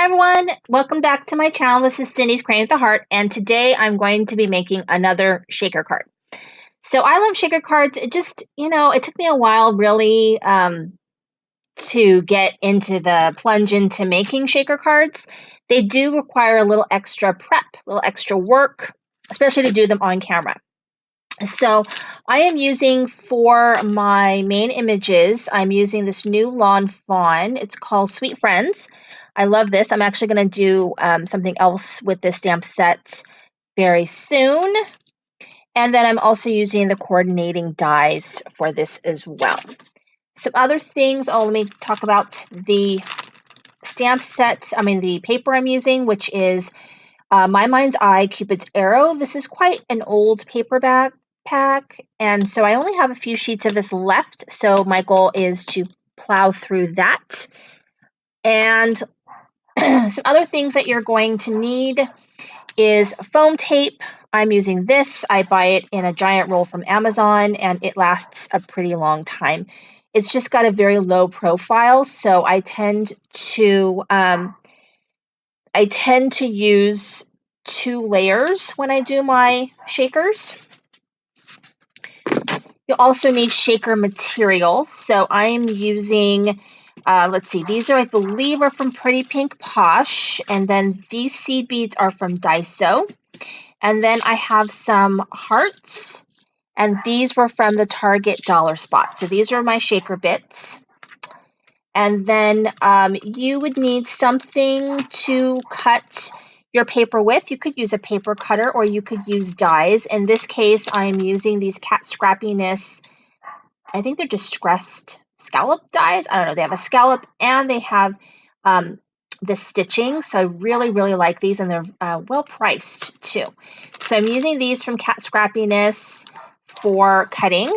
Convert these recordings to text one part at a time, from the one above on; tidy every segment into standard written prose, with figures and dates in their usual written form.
everyone, welcome back to my channel. This is Cindy's Crane with the Heart, and today I'm going to be making another shaker card. So I love shaker cards. It just, it took me a while really to get into the plunge into making shaker cards. They do require a little extra prep, a little extra work, especially to do them on camera. So I am using for my main images, I'm using this new lawn fawn. It's called Sweet Friends. I love this. I'm actually going to do something else with this stamp set very soon. And then I'm also using the coordinating dies for this as well. Some other things, let me talk about the stamp set, the paper I'm using, which is My Mind's Eye Cupid's Arrow. This is quite an old paperback pack, and so I only have a few sheets of this left, so my goal is to plow through that. And some other things that you're going to need is foam tape. I'm using this. I buy it in a giant roll from Amazon, and it lasts a pretty long time. It's just got a very low profile, so I tend to use 2 layers when I do my shakers. You'll also need shaker materials. So I'm using, let's see, these are, I believe, are from Pretty Pink Posh. And then these seed beads are from Daiso. And then I have some hearts. And these were from the Target Dollar Spot. So these are my shaker bits. And then you would need something to cut your paper with. You could use a paper cutter or you could use dies. In this case, I'm using these Cat Scrappiness, I think they're distressed scallop dies. I don't know. They have a scallop and they have the stitching. So I really, really like these, and they're well priced too. So I'm using these from Cat Scrappiness for cutting.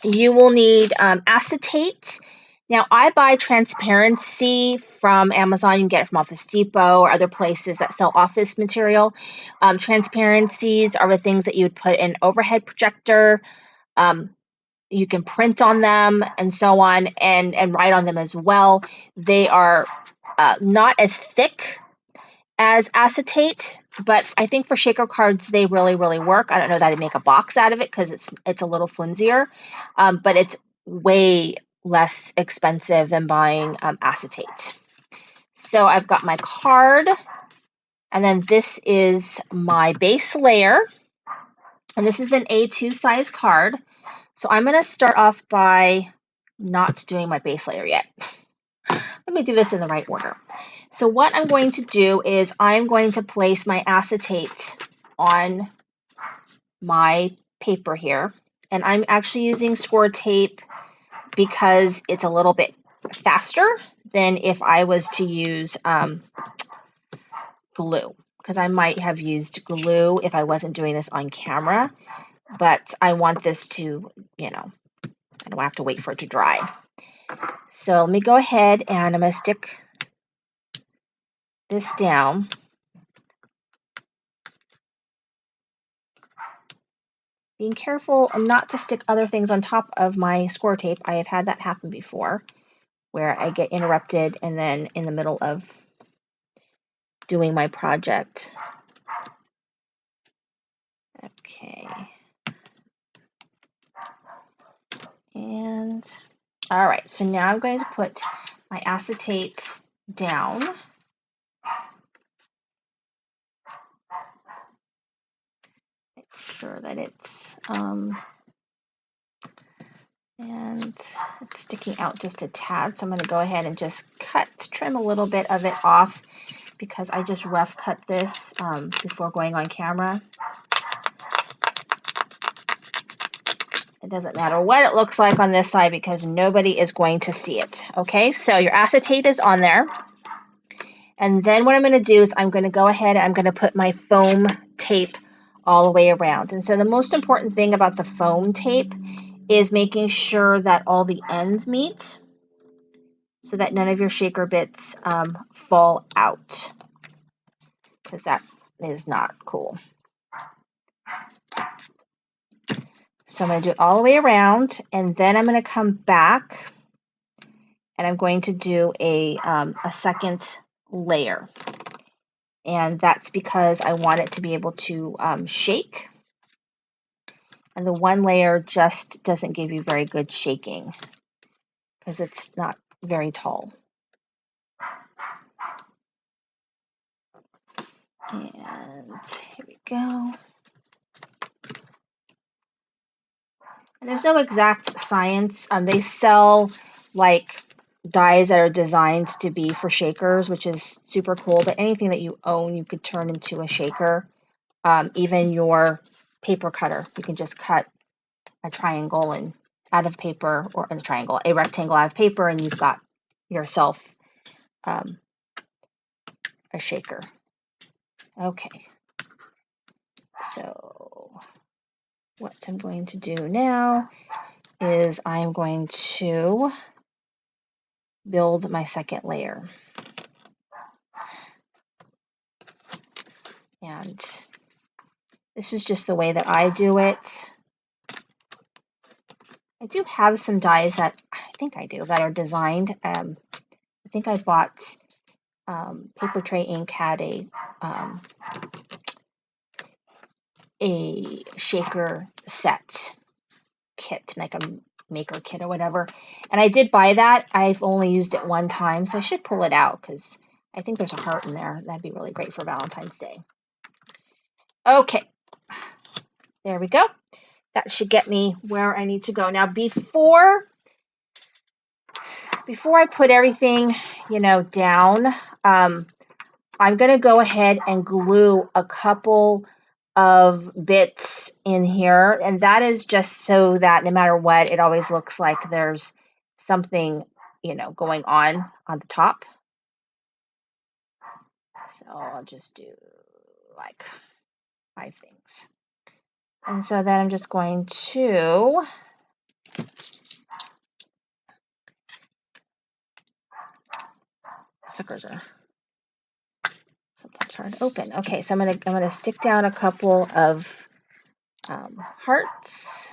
You will need acetate. Now, I buy transparency from Amazon. You can get it from Office Depot or other places that sell office material. Transparencies are the things that you would put in an overhead projector. You can print on them and so on, and write on them as well. They are not as thick as acetate, but I think for shaker cards, they really, really work. I don't know that I'd make a box out of it because it's a little flimsier, but it's way less expensive than buying acetate. So I've got my card, and then this is my base layer, and this is an A2 size card. So I'm going to start off by not doing my base layer yet. Let me do this in the right order. So what I'm going to do is I'm going to place my acetate on my paper here. And I'm actually using score tape because it's a little bit faster than if I was to use glue, because I might have used glue if I wasn't doing this on camera, but I want this to, I don't have to wait for it to dry. So let me go ahead and I'm going to stick this down. Being careful not to stick other things on top of my score tape. I have had that happen before, where I get interrupted and then in the middle of doing my project. Okay. And all right, so now I'm going to put my acetate down. Make sure that it's and it's sticking out just a tad, so I'm going to go ahead and just trim a little bit of it off because I just rough cut this before going on camera. It doesn't matter what it looks like on this side because nobody is going to see it. Okay, so your acetate is on there. And then what I'm going to do is I'm going to go ahead and I'm going to put my foam tape all the way around. And so the most important thing about the foam tape is making sure that all the ends meet so that none of your shaker bits fall out, because that is not cool. So I'm going to do it all the way around, and then I'm going to come back and I'm going to do a second layer. And that's because I want it to be able to shake. And the one layer just doesn't give you very good shaking because it's not very tall. And here we go. And there's no exact science. They sell like dies that are designed to be for shakers, which is super cool. But anything that you own, you could turn into a shaker. Even your paper cutter, you can just cut a triangle and out of paper, or a rectangle out of paper, and you've got yourself a shaker. Okay. So what I'm going to do now is I'm going to build my second layer. And this is just the way that I do it. I do have some dies that that are designed. I think I bought Paper Tray Ink had a shaker set kit, like a maker kit or whatever. And I did buy that. I've only used it one time, so I should pull it out because I think there's a heart in there. That'd be really great for Valentine's Day. Okay, there we go. That should get me where I need to go. Now, before I put everything, down, I'm going to go ahead and glue a couple of bits in here, and that is just so that no matter what, it always looks like there's something, going on the top. So I'll just do like 5 things. And so then I'm just going to suckers are sometimes hard to open. Okay, so I'm gonna stick down a couple of hearts,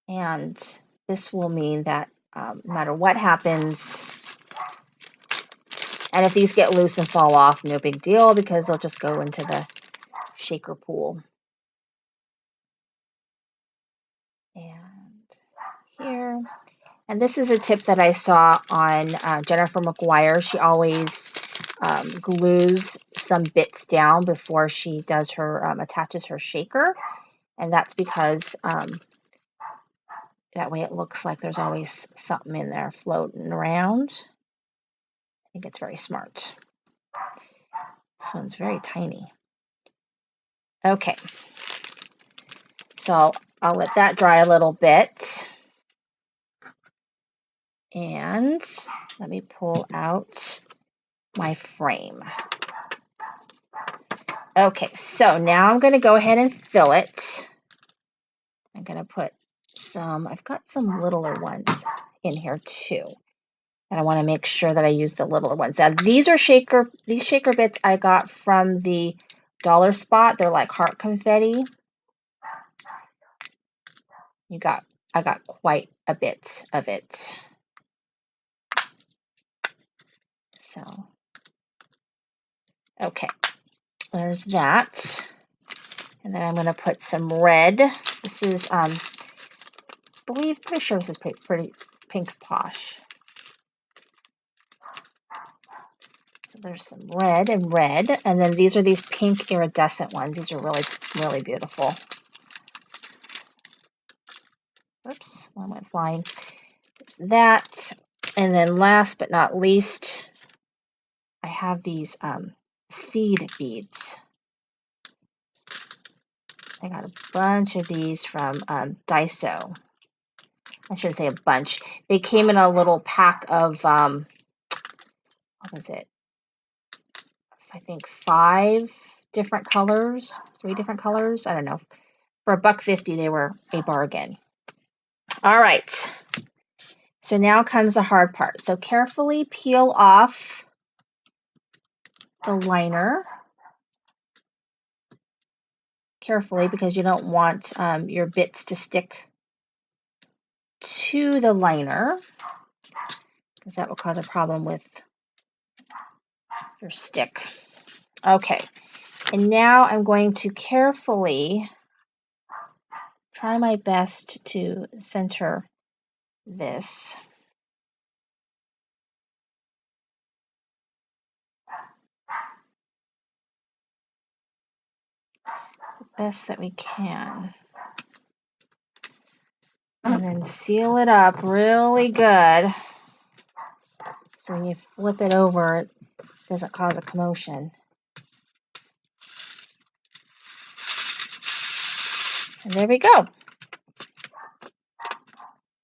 and this will mean that no matter what happens, and if these get loose and fall off, no big deal because they'll just go into the shaker pool. And here. And this is a tip that I saw on Jennifer McGuire. She always glues some bits down before she does her attaches her shaker, and that's because that way it looks like there's always something in there floating around. I think it's very smart. This one's very tiny. Okay, so I'll let that dry a little bit. And let me pull out my frame. Okay, so now I'm going to go ahead and fill it. I'm going to put I've got some littler ones in here too. And I want to make sure that I use the littler ones. Now these shaker bits I got from the dollar spot. They're like heart confetti. I got quite a bit of it. So, okay, there's that. And then I'm going to put some red. This is, pretty sure this is pretty Pink Posh. So there's some red and red. And then these are these pink iridescent ones. These are really, really beautiful. Oops, one went flying. There's that. And then last but not least, I have these seed beads. I got a bunch of these from Daiso. I shouldn't say a bunch. They came in a little pack of, what was it? I think 5 different colors, 3 different colors. I don't know. For $1.50, they were a bargain. All right. So now comes the hard part. So carefully peel off the liner. Carefully, because you don't want your bits to stick to the liner. because that will cause a problem with your stick. Okay, and now I'm going to carefully try my best to center this. The best that we can. And then seal it up really good so when you flip it over, it doesn't cause a commotion. And there we go.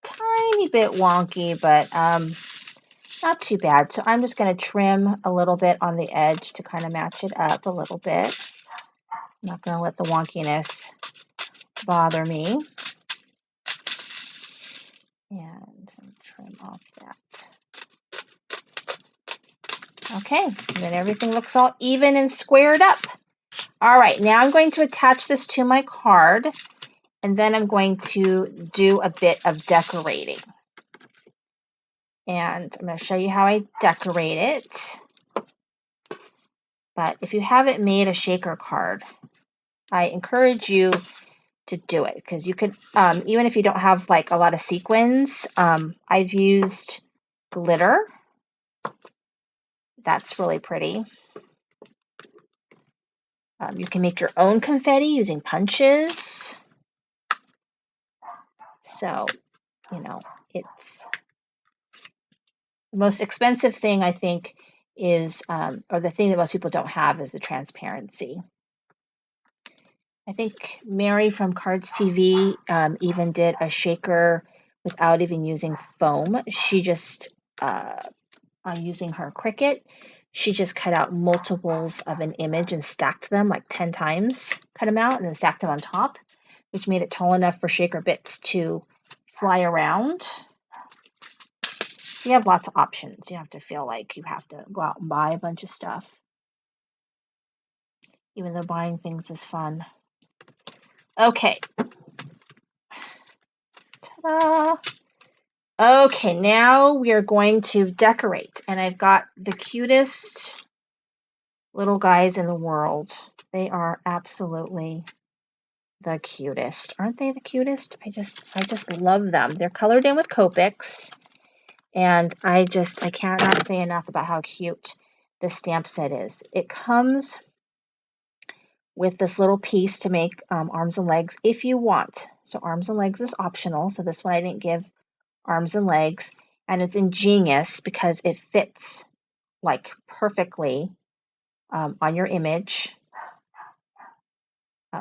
Tiny bit wonky, but not too bad. So I'm just going to trim a little bit on the edge to kind of match it up a little bit. I'm not going to let the wonkiness bother me. And trim off that. Okay, and then everything looks all even and squared up. All right, now I'm going to attach this to my card, and then I'm going to do a bit of decorating. And I'm going to show you how I decorate it. But if you haven't made a shaker card, I encourage you to do it, because you could, even if you don't have like a lot of sequins, I've used glitter. That's really pretty. You can make your own confetti using punches. So, you know, it's the most expensive thing, I think, is, or the thing that most people don't have, is the transparency. I think Mary from Cards TV even did a shaker without even using foam. She just, using her Cricut, she just cut out multiples of an image and stacked them like 10 times, cut them out and then stacked them on top, which made it tall enough for shaker bits to fly around. So you have lots of options. You have to feel like you have to go out and buy a bunch of stuff, even though buying things is fun. Okay. Ta-da! Okay, now we are going to decorate, and I've got the cutest little guys in the world. They are absolutely the cutest. Aren't they the cutest? I just love them. They're colored in with Copics, and I cannot say enough about how cute this stamp set is. It comes with this little piece to make arms and legs if you want. So arms and legs is optional. So this one I didn't give arms and legs, and it's ingenious because it fits like perfectly on your image.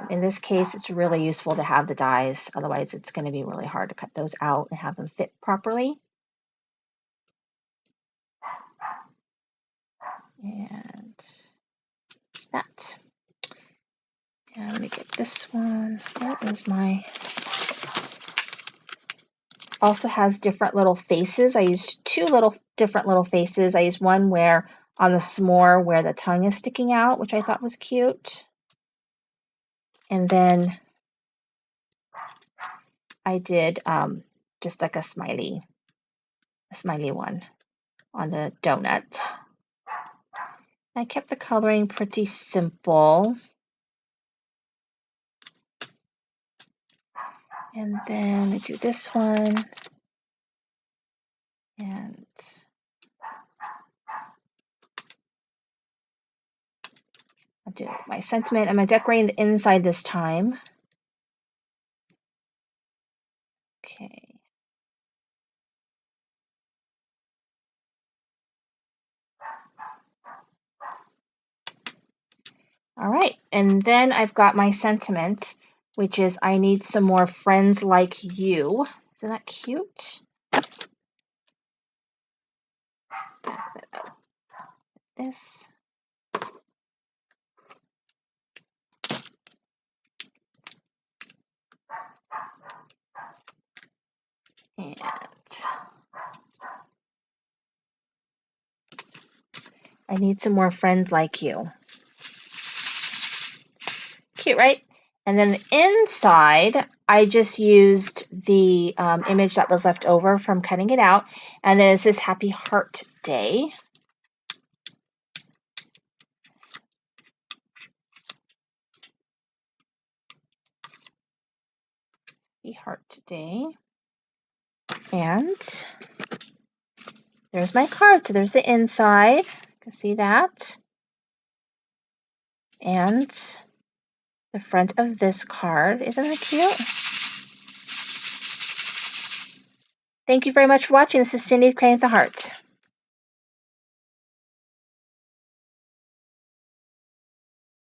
In this case, it's really useful to have the dies. Otherwise, it's going to be really hard to cut those out and have them fit properly. And there's that. And let me get this one. Where is my... Also has different little faces. I used two different little faces. I used one where on the s'more where the tongue is sticking out, which I thought was cute. And then I did just like a smiley one on the donut. I kept the coloring pretty simple. And then I do this one. And I'll do my sentiment. I'm decorating the inside this time. Okay. All right, and then I've got my sentiment, which is I need some more friends like you. Isn't that cute? Back that up. This. And I need some more friends like you. Cute, right? And then the inside, I just used the image that was left over from cutting it out. And then it says Happy Heart Day. Happy Heart Day. And there's my card. So there's the inside. You can see that. And the front of this card. Isn't that cute? Thank you very much for watching. This is Cindy with Creating with the Heart.